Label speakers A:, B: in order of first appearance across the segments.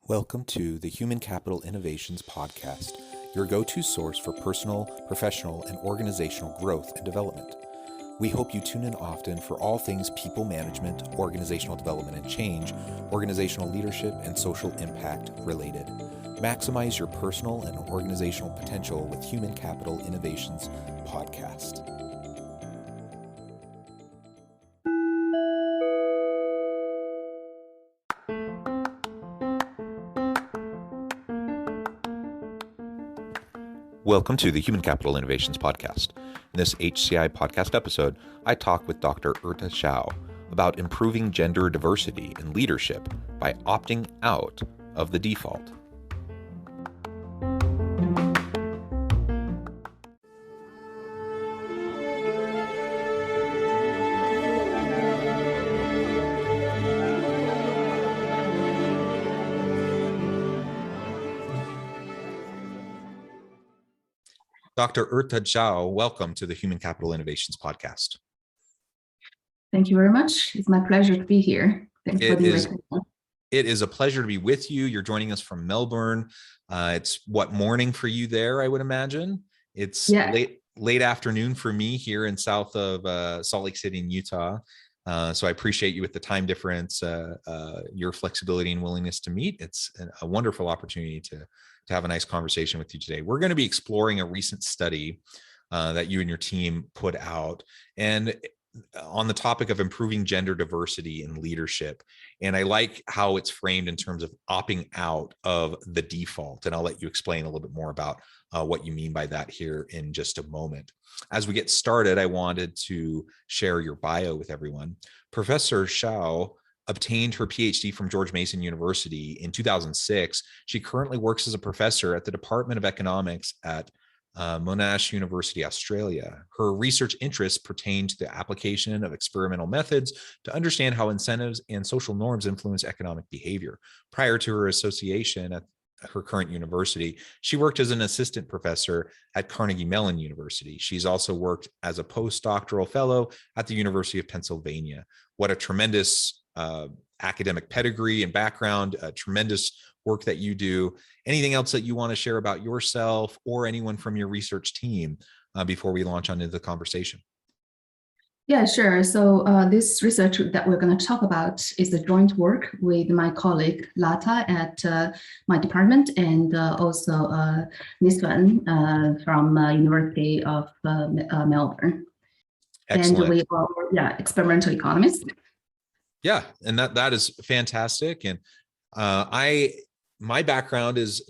A: Welcome to the Human Capital Innovations Podcast, your go-to source for personal, professional, and organizational growth and development. We hope you tune in often for all things people management, organizational development and change, organizational leadership, and social impact related. Maximize your personal and organizational potential with Human Capital Innovations Podcast. Welcome to the Human Capital Innovations Podcast. In this HCI podcast episode, I talk with Dr. Erte Xiao about improving gender diversity in leadership by opting out of the default. Dr. Erte Xiao, welcome to the Human Capital Innovations Podcast.
B: Thank you very much. It's my pleasure to be here. Thanks for the invitation.
A: It is a pleasure to be with you. You're joining us from Melbourne. It's what, morning for you there, I would imagine? It's late afternoon for me here in south of Salt Lake City in Utah. So I appreciate you with the time difference, your flexibility and willingness to meet. It's a wonderful opportunity to have a nice conversation with you today. We're going to be exploring a recent study that you and your team put out, and on the topic of improving gender diversity in leadership. And I like how it's framed in terms of opting out of the default. And I'll let you explain a little bit more about what you mean by that here in just a moment. As we get started, I wanted to share your bio with everyone. Professor Xiao obtained her Ph.D. from George Mason University in 2006. She currently works as a professor at the Department of Economics at Monash University, Australia. Her research interests pertain to the application of experimental methods to understand how incentives and social norms influence economic behavior. Prior to her association at her current university, she worked as an assistant professor at Carnegie Mellon University. She's also worked as a post-doctoral fellow at the University of Pennsylvania. What a tremendous academic pedigree and background, tremendous work that you do. Anything else that you want to share about yourself or anyone from your research team before we launch on into the conversation?
B: Yeah, sure. So this research that we're going to talk about is the joint work with my colleague Lata at my department, and also Nisvan from University of Melbourne.
A: Excellent.
B: And we are experimental economists.
A: Yeah, and that is fantastic. And my background is,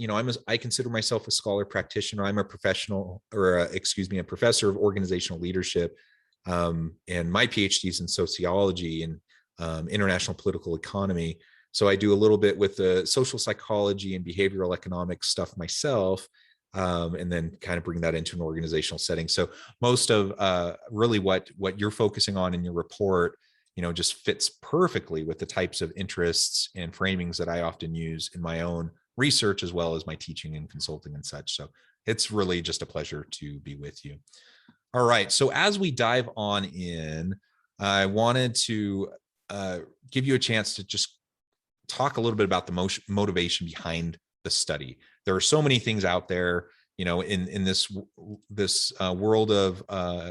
A: I consider myself a scholar practitioner. I'm a professional, or a professor of organizational leadership. And my PhD is in sociology and international political economy. So I do a little bit with the social psychology and behavioral economics stuff myself, and then kind of bring that into an organizational setting. So most of really what you're focusing on in your report, just fits perfectly with the types of interests and framings that I often use in my own research, as well as my teaching and consulting and such. So it's really just a pleasure to be with you. All right. So as we dive on in, I wanted to give you a chance to just talk a little bit about the motivation behind the study. There are so many things out there, in this world of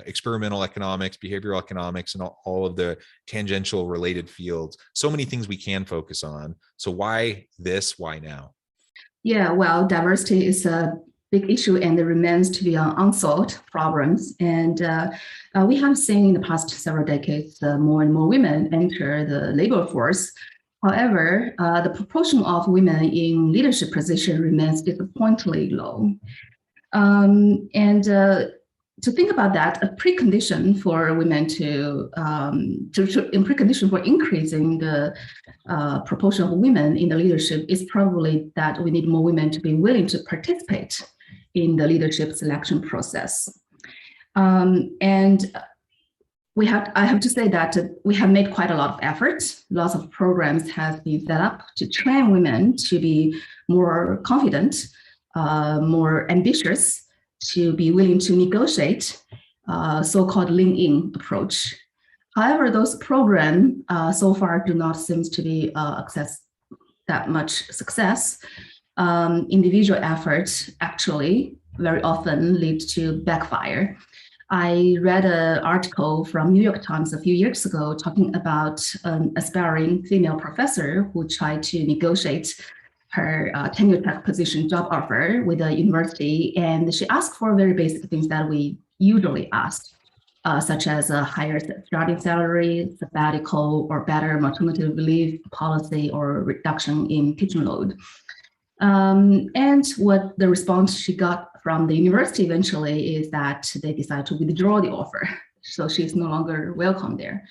A: experimental economics, behavioral economics, and all of the tangential related fields. So many things we can focus on. So why this? Why now? Yeah,
B: well, diversity is a big issue, and it remains to be an unsolved problem. And we have seen in the past several decades more and more women enter the labor force. However, the proportion of women in leadership position remains disappointingly low. To think about that, a precondition for women precondition for increasing the proportion of women in the leadership is probably that we need more women to be willing to participate in the leadership selection process. I have to say that we have made quite a lot of effort. Lots of programs have been set up to train women to be more confident, more ambitious, to be willing to negotiate, so-called lean-in approach. However, those programs so far do not seem to be that much success, individual efforts actually very often lead to backfire. I read an article from New York Times a few years ago talking about an aspiring female professor who tried to negotiate her tenure track position job offer with a university, and she asked for very basic things that we usually ask, such as a higher starting salary, sabbatical, or better maternity leave policy, or reduction in teaching load. And what the response she got from the university eventually is that they decided to withdraw the offer. So she's no longer welcome there.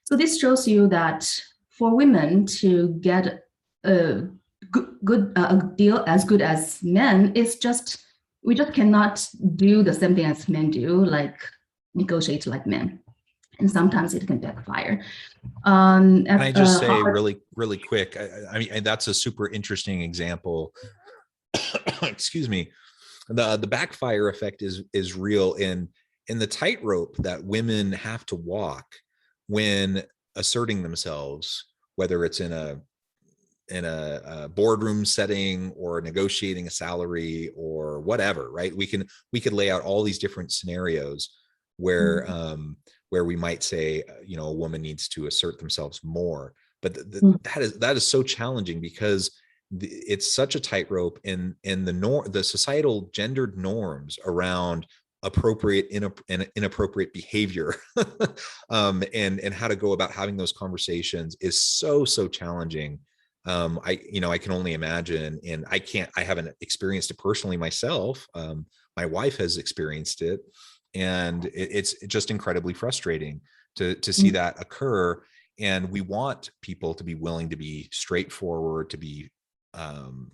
B: So this shows you that for women to get a good deal as good as men, we just cannot do the same thing as men do, like negotiate like men. And sometimes it can backfire.
A: Can I just say really quick? I mean, that's a super interesting example. Excuse me. The backfire effect is real in the tightrope that women have to walk when asserting themselves, whether it's in a boardroom setting or negotiating a salary or whatever, right? We could lay out all these different scenarios where we might say, a woman needs to assert themselves more, but that is so challenging because it's such a tightrope in the societal gendered norms around appropriate and inappropriate behavior, and how to go about having those conversations is so challenging. I can only imagine, and I haven't experienced it personally myself. My wife has experienced it, and it's just incredibly frustrating to see that occur. And we want people to be willing to be straightforward, to be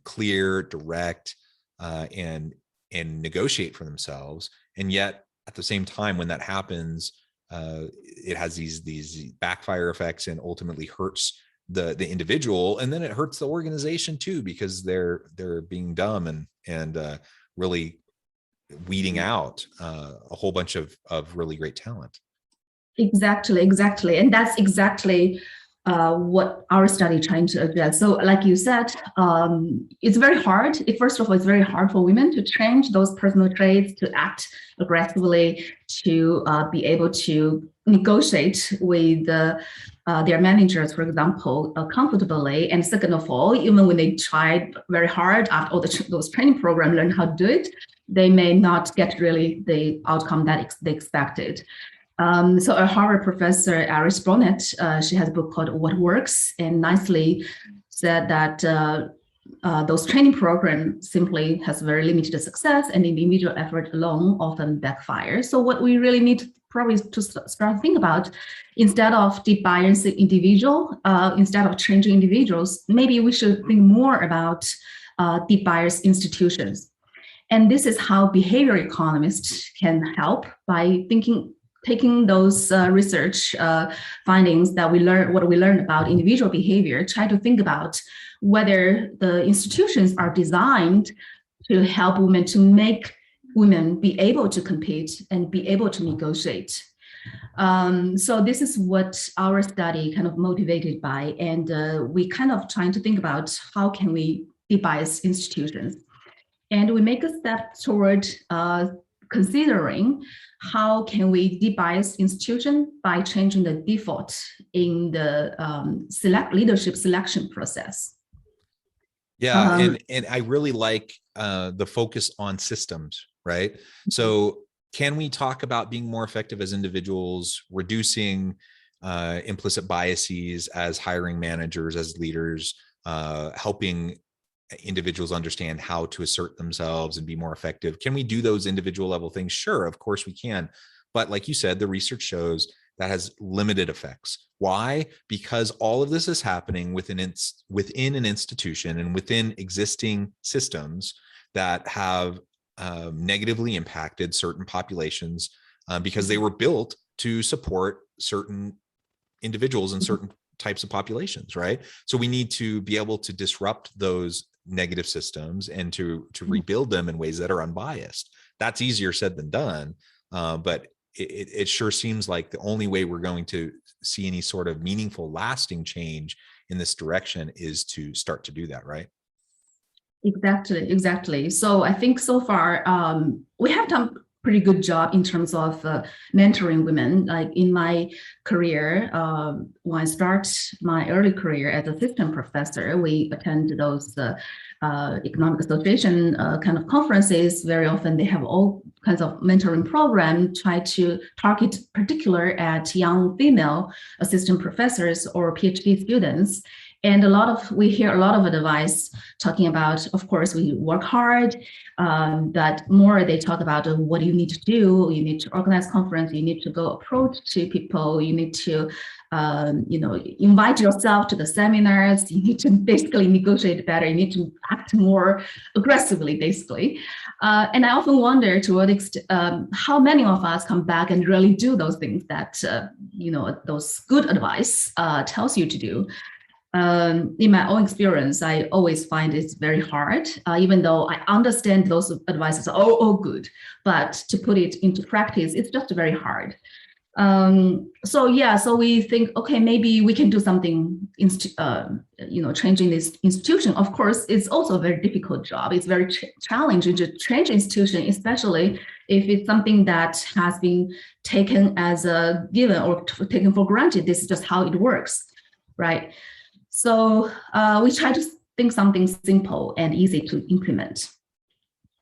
A: clear, direct, and negotiate for themselves. And yet at the same time, when that happens, it has these backfire effects and ultimately hurts the individual, and then it hurts the organization too, because they're being dumb and really weeding out a whole bunch of really great talent.
B: Exactly. And that's exactly what our study trying to address. So like you said, it's very hard. First of all, it's very hard for women to change those personal traits, to act aggressively, to be able to negotiate with their managers, for example, comfortably. And second of all, even when they tried very hard after all those training programs, learn how to do it, they may not get really the outcome that they expected. So a Harvard professor, Iris Burnett, she has a book called What Works, and nicely said that those training programs simply has very limited success, and individual effort alone often backfires. So what we really need probably to start think about, instead of debiasing individual, instead of changing individuals, maybe we should think more about debiased institutions. And this is how behavioral economists can help by taking those research findings that we learned about individual behavior, try to think about whether the institutions are designed to help women, to make women be able to compete and be able to negotiate. So this is what our study kind of motivated by, and we kind of trying to think about how can we debias institutions. And we make a step toward considering how can we debias institution by changing the default in the leadership selection process.
A: Yeah, and I really like the focus on systems, right? So can we talk about being more effective as individuals, reducing implicit biases as hiring managers, as leaders, helping individuals understand how to assert themselves and be more effective? Can we do those individual level things? Sure, of course we can. But like you said, the research shows that has limited effects. Why? Because all of this is happening within an institution and within existing systems that have negatively impacted certain populations because they were built to support certain individuals in certain types of populations, right? So we need to be able to disrupt those negative systems and to rebuild them in ways that are unbiased. That's easier said than done, but it sure seems like the only way we're going to see any sort of meaningful, lasting change in this direction is to start to do that, right?
B: Exactly. So I think so far we have done pretty good job in terms of mentoring women. Like in my career, when I start my early career as assistant professor, we attend those economic association kind of conferences. Very often they have all kinds of mentoring program, try to target particular at young female assistant professors or PhD students. And we hear a lot of advice talking about, of course, we work hard, but more they talk about what you need to do. You need to organize conference, you need to go approach to people, you need to, invite yourself to the seminars, you need to basically negotiate better, you need to act more aggressively, basically. And I often wonder to what extent, how many of us come back and really do those things that, those good advice tells you to do. In my own experience, I always find it's very hard, even though I understand those advices are all good, but to put it into practice, it's just very hard. So we think, okay, maybe we can do something, changing this institution. Of course, it's also a very difficult job. It's very challenging to change institution, especially if it's something that has been taken as a given or taken for granted. This is just how it works, right? So we try to think something simple and easy to implement.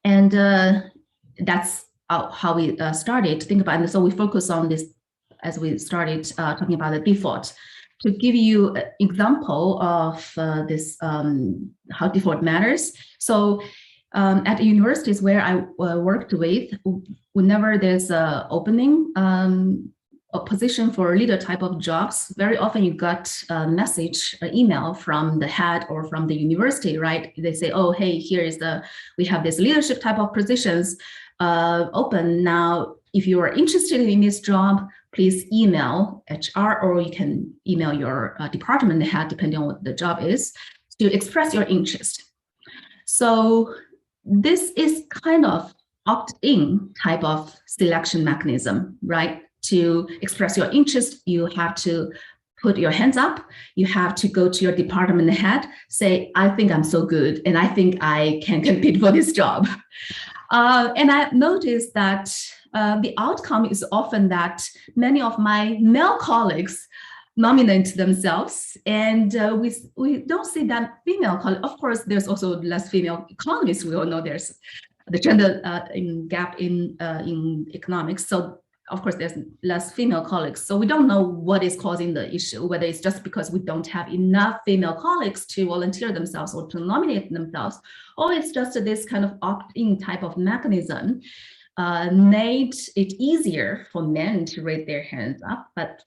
B: And that's how we started to think about it. And so we focus on this as we started talking about the default. To give you an example of this, how default matters. So at universities where I worked with, whenever there's an opening, a position for leader type of jobs, very often you got a message, an email from the head or from the university, right? They say, oh, hey, we have this leadership type of positions open. Now, if you are interested in this job, please email HR, or you can email your department head, depending on what the job is, to express your interest. So this is kind of opt-in type of selection mechanism, right? To express your interest, you have to put your hands up. You have to go to your department head, say, I think I'm so good, and I think I can compete for this job. And I noticed that the outcome is often that many of my male colleagues nominate themselves, and we don't see that female colleagues. Of course, there's also less female economists. We all know there's the gender gap in economics. So of course, there's less female colleagues. So we don't know what is causing the issue, whether it's just because we don't have enough female colleagues to volunteer themselves or to nominate themselves, or it's just this kind of opt-in type of mechanism made it easier for men to raise their hands up, but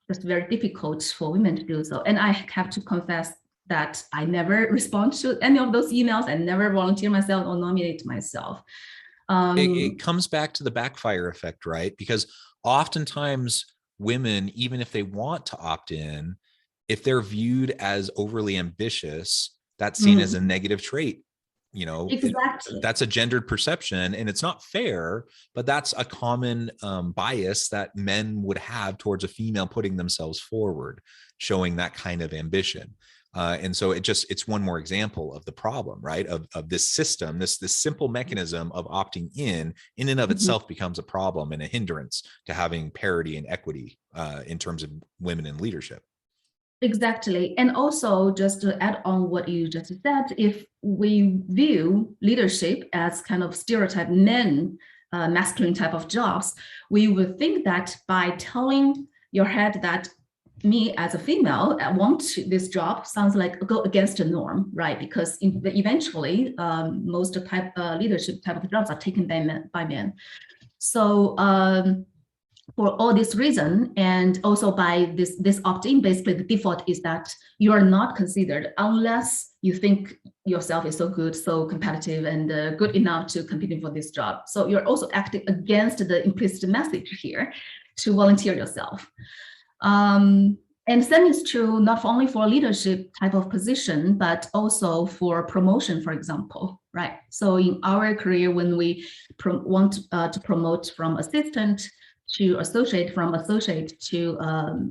B: it's very difficult for women to do so. And I have to confess that I never respond to any of those emails. I never volunteer myself or nominate myself.
A: It comes back to the backfire effect, right? Because oftentimes women, even if they want to opt in, if they're viewed as overly ambitious, that's seen as a negative trait.
B: Exactly.
A: That's a gendered perception, and it's not fair, but that's a common bias that men would have towards a female putting themselves forward, showing that kind of ambition. And so it's one more example of the problem, right? Of this system, this simple mechanism of opting in and of itself becomes a problem and a hindrance to having parity and equity in terms of women in leadership.
B: Exactly. And also, just to add on what you just said, if we view leadership as kind of stereotype men, masculine type of jobs, we would think that by telling your head that me as a female, I want this job, sounds like go against the norm, right? Because eventually, most of leadership type of jobs are taken by men. So for all this reason, and also by this opt-in, basically the default is that you are not considered unless you think yourself is so good, so competitive, and good enough to competing for this job. So you're also acting against the implicit message here to volunteer yourself. And same is true not only for leadership type of position, but also for promotion, for example, right? So in our career, when we want to promote from assistant to associate, from associate to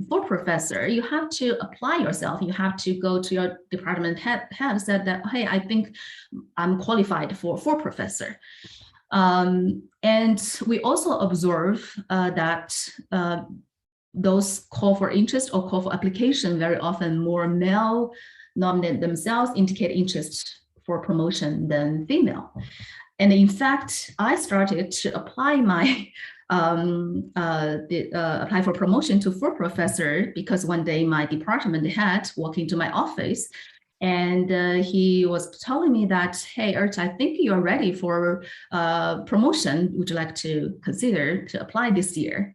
B: full professor, you have to apply yourself. You have to go to your department head said that, hey, I think I'm qualified for full professor. And we also observe that those call for interest or call for application, very often more male nominate themselves indicate interest for promotion than female. And in fact, I started to apply my apply for promotion to full professor because one day my department head walked into my office and he was telling me that, hey, Erte, I think you're ready for promotion. Would you like to consider to apply this year?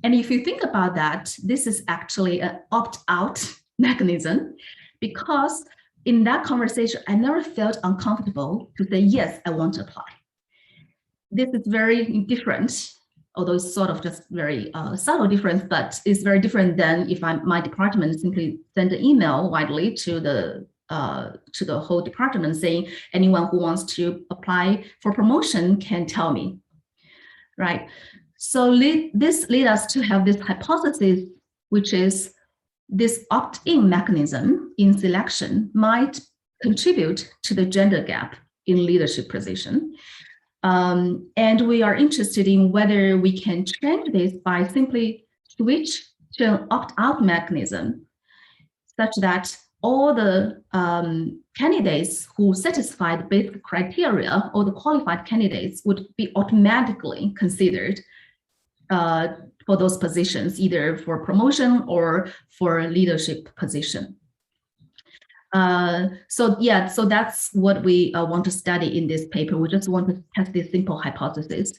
B: And if you think about that, this is actually an opt-out mechanism, because in that conversation, I never felt uncomfortable to say, yes, I want to apply. This is very different, although it's sort of just very subtle difference, but it's very different than if my department simply send an email widely to the whole department saying, anyone who wants to apply for promotion can tell me, right? So this leads us to have this hypothesis, which is this opt-in mechanism in selection might contribute to the gender gap in leadership position. And we are interested in whether we can change this by simply switch to an opt-out mechanism, such that all the candidates who satisfy the basic criteria, or the qualified candidates, would be automatically considered for those positions, either for promotion or for a leadership position. So that's what we want to study in this paper. We just want to test this simple hypothesis.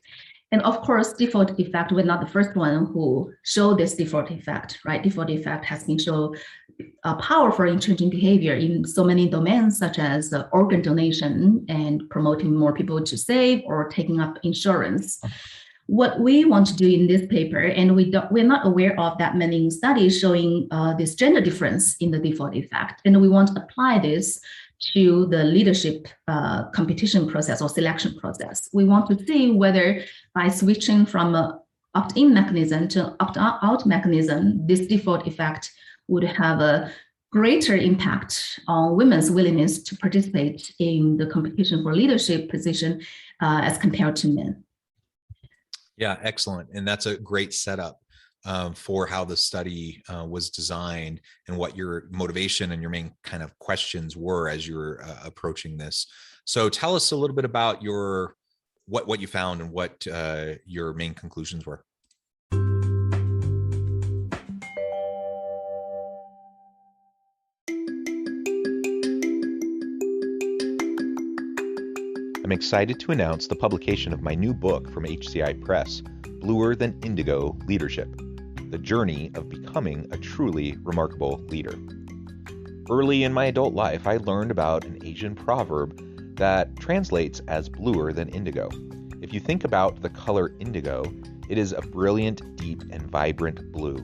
B: And of course, default effect, we're not the first one who showed this default effect, right? Default effect has been shown powerful in changing behavior in so many domains, such as organ donation and promoting more people to save or taking up insurance. What we want to do in this paper, and we're not aware of that many studies showing this gender difference in the default effect, and we want to apply this to the leadership competition process or selection process. We want to see whether by switching from an opt-in mechanism to opt-out mechanism, this default effect would have a greater impact on women's willingness to participate in the competition for leadership position as compared to men.
A: Yeah, excellent. And that's a great setup for how the study was designed and what your motivation and your main kind of questions were as you were approaching this. So tell us a little bit about what you found and what your main conclusions were.
C: I'm excited to announce the publication of my new book from HCI Press, Bluer Than Indigo Leadership: The Journey of Becoming a Truly Remarkable Leader. Early in my adult life, I learned about an Asian proverb that translates as bluer than indigo. If you think about the color indigo, it is a brilliant, deep, and vibrant blue,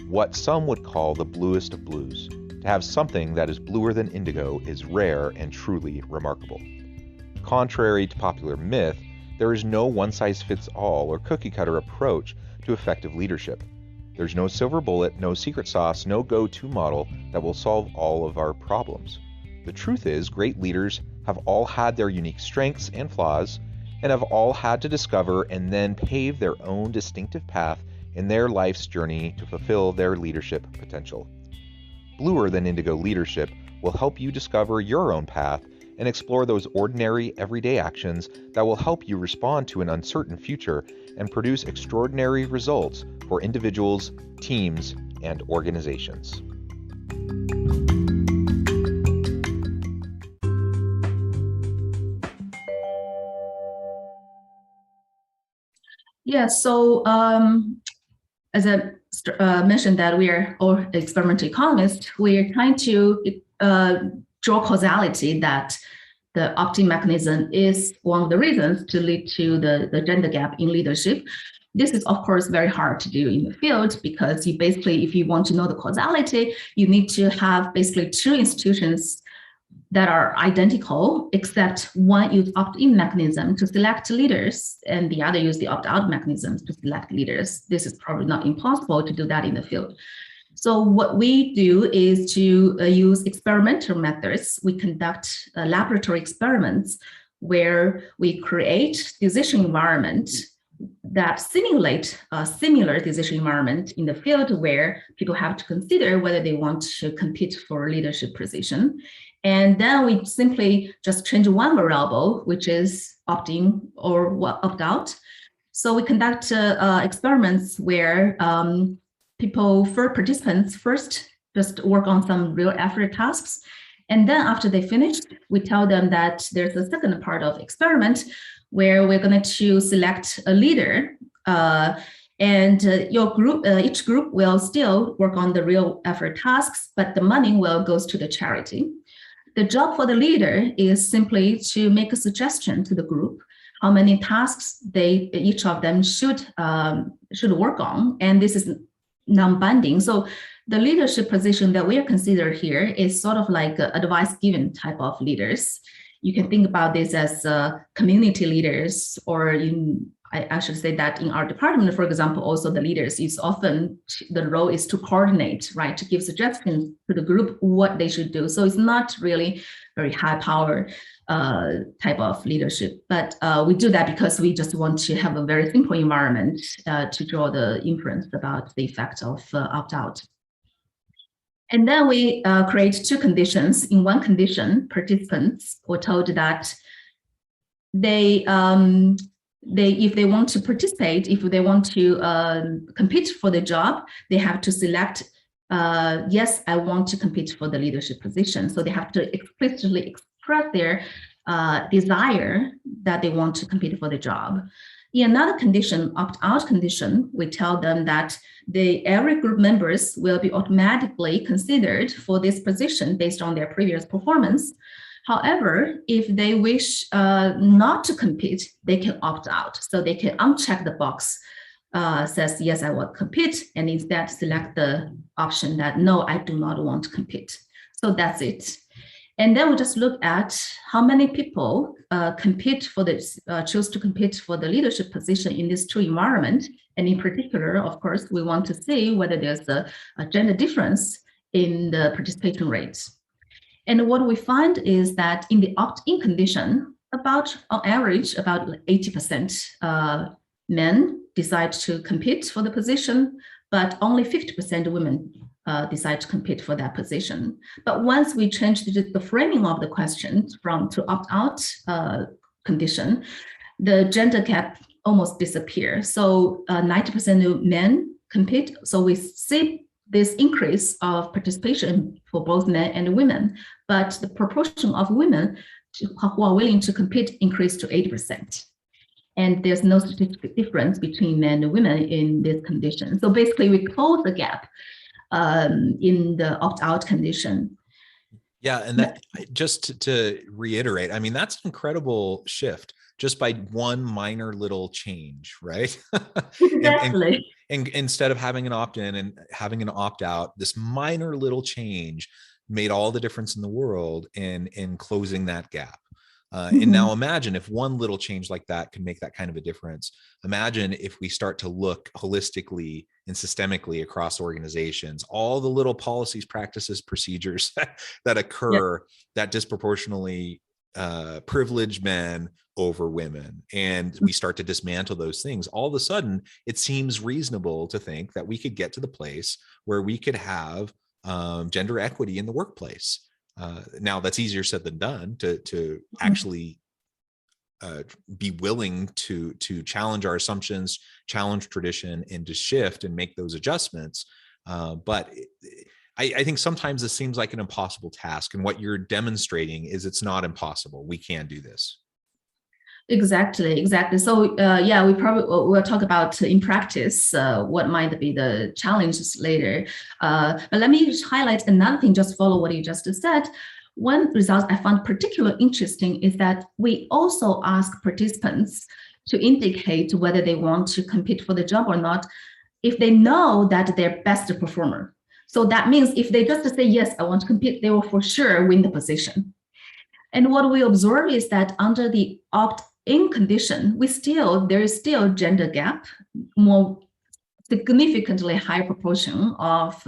C: what some would call the bluest of blues. To have something that is bluer than indigo is rare and truly remarkable. Contrary to popular myth, there is no one-size-fits-all or cookie-cutter approach to effective leadership. There's no silver bullet, no secret sauce, no go-to model that will solve all of our problems. The truth is, great leaders have all had their unique strengths and flaws, and have all had to discover and then pave their own distinctive path in their life's journey to fulfill their leadership potential. Bluer Than Indigo Leadership will help you discover your own path and explore those ordinary, everyday actions that will help you respond to an uncertain future and produce extraordinary results for individuals, teams, and organizations.
B: Yeah, so as I mentioned that we are all experimental economists, we are trying to draw causality that the opt-in mechanism is one of the reasons to lead to the gender gap in leadership. This is, of course, very hard to do in the field because you basically, if you want to know the causality, you need to have basically two institutions that are identical, except one use opt-in mechanism to select leaders and the other use the opt-out mechanisms to select leaders. This is probably not impossible to do that in the field. So what we do is to use experimental methods. We conduct laboratory experiments where we create decision environment that simulate a similar decision environment in the field where people have to consider whether they want to compete for a leadership position. And then we simply just change one variable, which is opt-in or opt-out. So we conduct experiments where participants first just work on some real effort tasks. And then after they finish, we tell them that there's a second part of experiment where we're going to select a leader. Your group, each group will still work on the real effort tasks, but the money will goes to the charity. The job for the leader is simply to make a suggestion to the group how many tasks each of them should work on, and this is non-binding. So the leadership position that we are considered here is sort of like advice given type of leaders. You can think about this as community leaders, or I should say that in our department, for example, also the leaders is often, the role is to coordinate, right? To give suggestions to the group what they should do. So it's not really very high power type of leadership, but we do that because we just want to have a very simple environment to draw the inference about the effect of opt-out. And then we create two conditions. In one condition, participants were told that if they want to participate, if they want to compete for the job, they have to select, yes, I want to compete for the leadership position. So they have to explicitly express their desire that they want to compete for the job. In another condition, opt-out condition, we tell them that every group members will be automatically considered for this position based on their previous performance. However, if they wish not to compete, they can opt out. So they can uncheck the box, says, yes, I will compete, and instead select the option that, no, I do not want to compete. So that's it. And then we just look at how many people choose to compete for the leadership position in these two environments. And in particular, of course, we want to see whether there's a gender difference in the participation rates. And what we find is that in the opt-in condition, on average, about 80% men decide to compete for the position, but only 50% of women decide to compete for that position. But once we change the framing of the question to opt-out condition, the gender gap almost disappears. So 90% of men compete. So we see this increase of participation for both men and women, but the proportion of women who are willing to compete increased to 80%. And there's no statistical difference between men and women in this condition. So basically we close the gap in the opt-out condition.
A: Yeah, and that, just to reiterate, I mean, that's an incredible shift just by one minor little change, right?
B: Exactly.
A: And instead of having an opt-in and having an opt-out, this minor little change made all the difference in the world in closing that gap. And now imagine if one little change like that can make that kind of a difference. Imagine if we start to look holistically and systemically across organizations, all the little policies, practices, procedures that occur that disproportionately privilege men over women, and we start to dismantle those things. All of a sudden, it seems reasonable to think that we could get to the place where we could have gender equity in the workplace. Now that's easier said than done to actually be willing to challenge our assumptions, challenge tradition, and to shift and make those adjustments. But I think sometimes this seems like an impossible task. And what you're demonstrating is it's not impossible. We can do this. Exactly.
B: So yeah, we'll talk about in practice what might be the challenges later. But let me highlight another thing, just follow what you just said. One result I found particularly interesting is that we also ask participants to indicate whether they want to compete for the job or not if they know that they're best performer. So that means if they just say, yes, I want to compete, they will for sure win the position. And what we observe is that under the opt-in condition, there is still gender gap, more significantly higher proportion of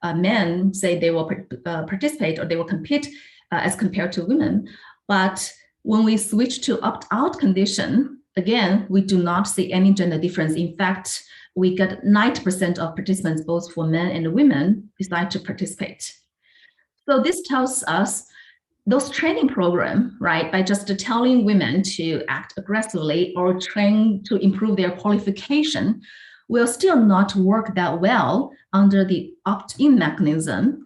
B: men say they will participate or they will compete as compared to women. But when we switch to opt-out condition, again, we do not see any gender difference. In fact, we get 90% of participants, both for men and women, decide to participate. So this tells us those training program, right, by just telling women to act aggressively or train to improve their qualification, will still not work that well under the opt-in mechanism.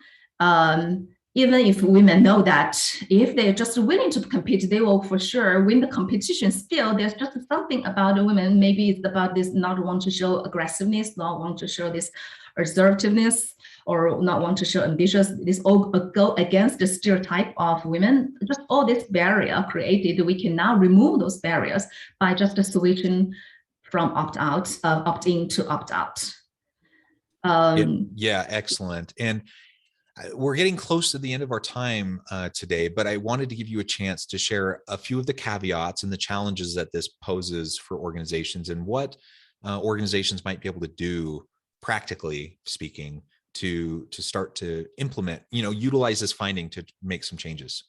B: Even if women know that if they're just willing to compete, they will for sure win the competition. Still, there's just something about the women. Maybe it's about this not want to show aggressiveness, not want to show this assertiveness, or not want to show ambitious. This all go against the stereotype of women. Just all this barrier created, we can now remove those barriers by just switching from opt-in to opt-out.
A: Yeah, excellent. And we're getting close to the end of our time today, but I wanted to give you a chance to share a few of the caveats and the challenges that this poses for organizations, and what organizations might be able to do, practically speaking, to start to implement, utilize this finding to make some changes.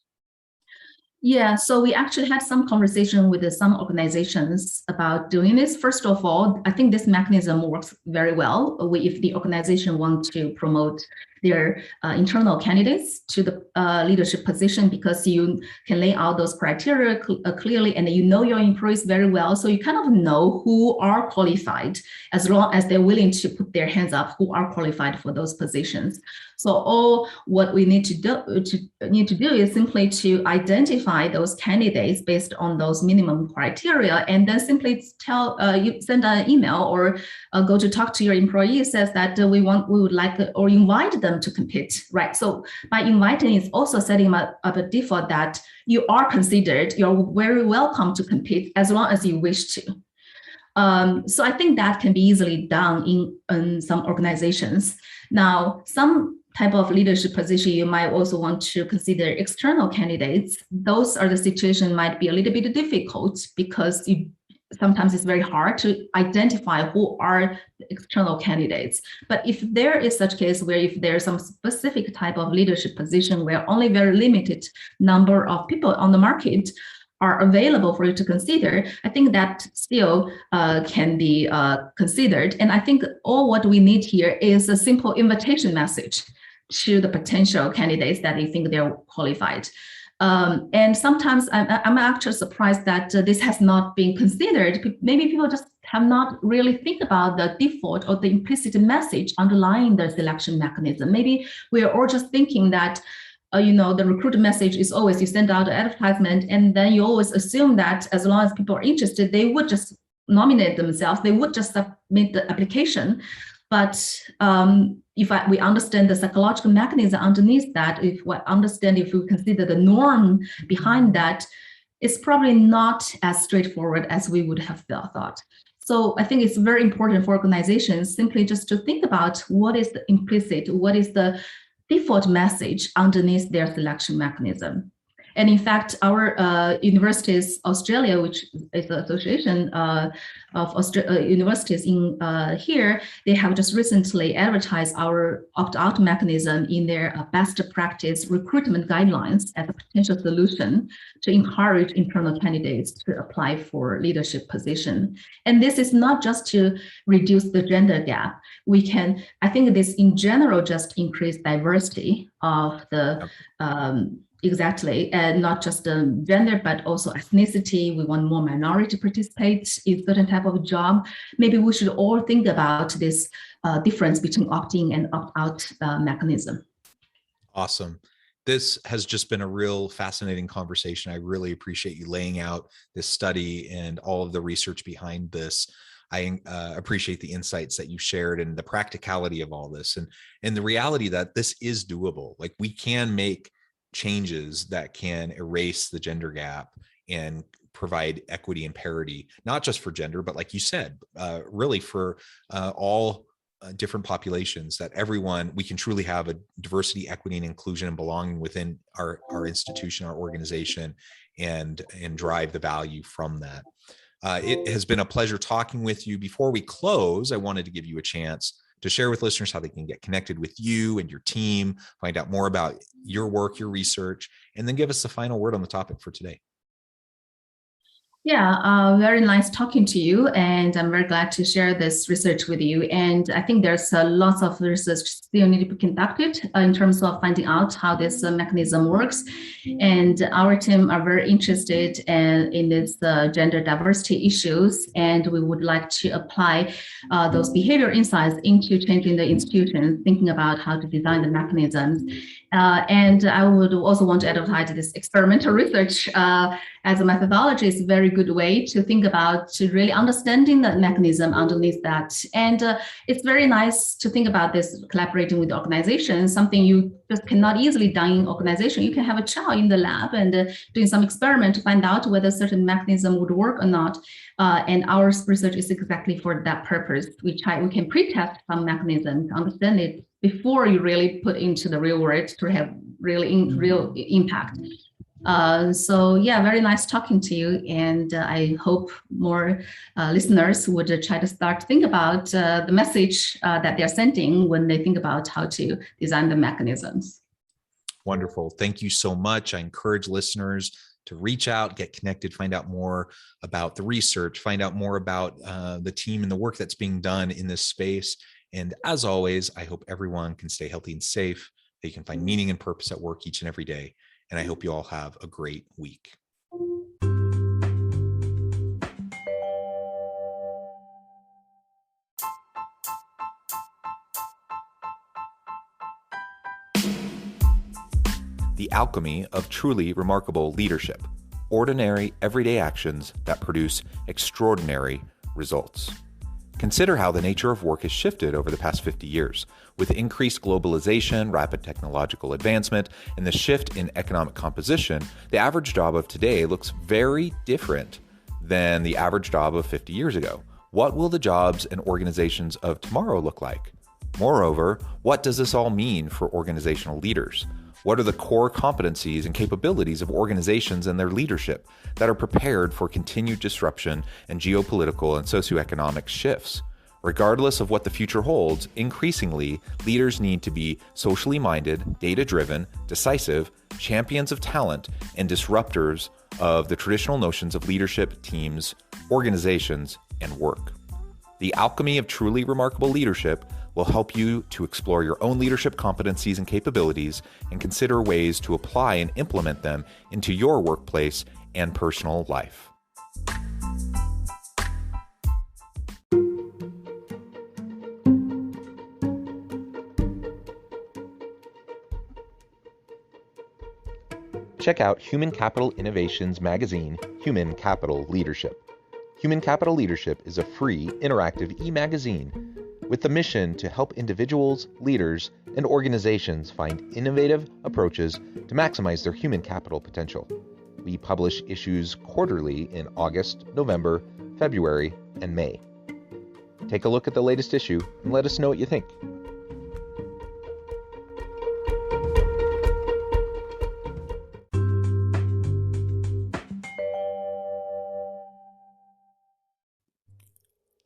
B: Yeah, so we actually had some conversation with some organizations about doing this. First of all, I think this mechanism works very well if the organization wants to promote their internal candidates to the leadership position, because you can lay out those criteria clearly, and you know your employees very well. So you kind of know who are qualified, as long as they're willing to put their hands up, who are qualified for those positions. So all what we need to do is simply to identify those candidates based on those minimum criteria, and then simply tell you send an email or go to talk to your employee, says that we would like or invite them to compete, right? So by inviting, it's also setting up a default that you are considered, you're very welcome to compete as long as you wish to. So I think that can be easily done in some organizations. Now, some type of leadership position, you might also want to consider external candidates. Those are the situation might be a little bit difficult, because sometimes it's very hard to identify who are the external candidates. But if there is such case where if there's some specific type of leadership position where only very limited number of people on the market are available for you to consider, I think that still can be considered. And I think all what we need here is a simple invitation message to the potential candidates that you think they're qualified. And sometimes I'm actually surprised that this has not been considered. Maybe people just have not really think about the default or the implicit message underlying the selection mechanism. Maybe we're all just thinking that the recruit message is always you send out an advertisement, and then you always assume that as long as people are interested, they would just nominate themselves, they would just submit the application. But if we understand the psychological mechanism underneath that, if we consider the norm behind that, it's probably not as straightforward as we would have thought. So I think it's very important for organizations simply just to think about what is the implicit, what is the default message underneath their selection mechanism. And in fact, our Universities Australia, which is the association of universities in here, they have just recently advertised our opt-out mechanism in their best practice recruitment guidelines as a potential solution to encourage internal candidates to apply for leadership position. And this is not just to reduce the gender gap. I think this in general just increase diversity of the exactly, and not just gender, but also ethnicity. We want more minority to participate in certain type of job. Maybe we should all think about this difference between opt-in and opt-out mechanism.
A: Awesome. This has just been a real fascinating conversation. I really appreciate you laying out this study and all of the research behind this. I appreciate the insights that you shared and the practicality of all this, and the reality that this is doable. Like, we can make changes that can erase the gender gap and provide equity and parity, not just for gender, but like you said, really for all different populations, that everyone, we can truly have a diversity, equity, and inclusion and belonging within our institution, our organization, and drive the value from that. It has been a pleasure talking with you. Before we close, I wanted to give you a chance to share with listeners how they can get connected with you and your team, find out more about your work, your research, and then give us the final word on the topic for today.
B: Yeah, very nice talking to you, and I'm very glad to share this research with you. And I think there's lots of research still need to be conducted in terms of finding out how this mechanism works. And our team are very interested in this gender diversity issues, and we would like to apply those behavior insights into changing the institutions, thinking about how to design the mechanisms. And I would also want to advertise this experimental research as a methodology is a very good way to think about to really understanding the mechanism underneath that. And it's very nice to think about this collaborating with the organization, something you just cannot easily done in organization. You can have a child in the lab and doing some experiment to find out whether certain mechanism would work or not. And our research is exactly for that purpose. We can pre-test some mechanisms, understand it before you really put into the real world to have really real impact. So yeah, very nice talking to you, and I hope more listeners would try to start to think about the message that they're sending when they think about how to design the mechanisms.
A: Wonderful. Thank you so much. I encourage listeners to reach out, get connected, find out more about the research, find out more about the team and the work that's being done in this space. And as always, I hope everyone can stay healthy and safe, that you can find meaning and purpose at work each and every day. And I hope you all have a great week. The alchemy of truly remarkable leadership. Ordinary, everyday actions that produce extraordinary results. Consider how the nature of work has shifted over the past 50 years. With increased globalization, rapid technological advancement, and the shift in economic composition, the average job of today looks very different than the average job of 50 years ago. What will the jobs and organizations of tomorrow look like? Moreover, what does this all mean for organizational leaders? What are the core competencies and capabilities of organizations and their leadership that are prepared for continued disruption and geopolitical and socioeconomic shifts? Regardless of what the future holds, increasingly, leaders need to be socially minded, data-driven, decisive, champions of talent, and disruptors of the traditional notions of leadership, teams, organizations, and work. The alchemy of truly remarkable leadership will help you to explore your own leadership competencies and capabilities and consider ways to apply and implement them into your workplace and personal life. Check out Human Capital Innovations magazine, Human Capital Leadership. Human Capital Leadership is a free, interactive e-magazine with the mission to help individuals, leaders, and organizations find innovative approaches to maximize their human capital potential. We publish issues quarterly in August, November, February, and May. Take a look at the latest issue and let us know what you think.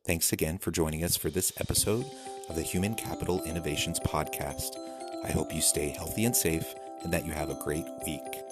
A: Thanks again for joining us for this episode of the Human Capital Innovations Podcast. I hope you stay healthy and safe and that you have a great week.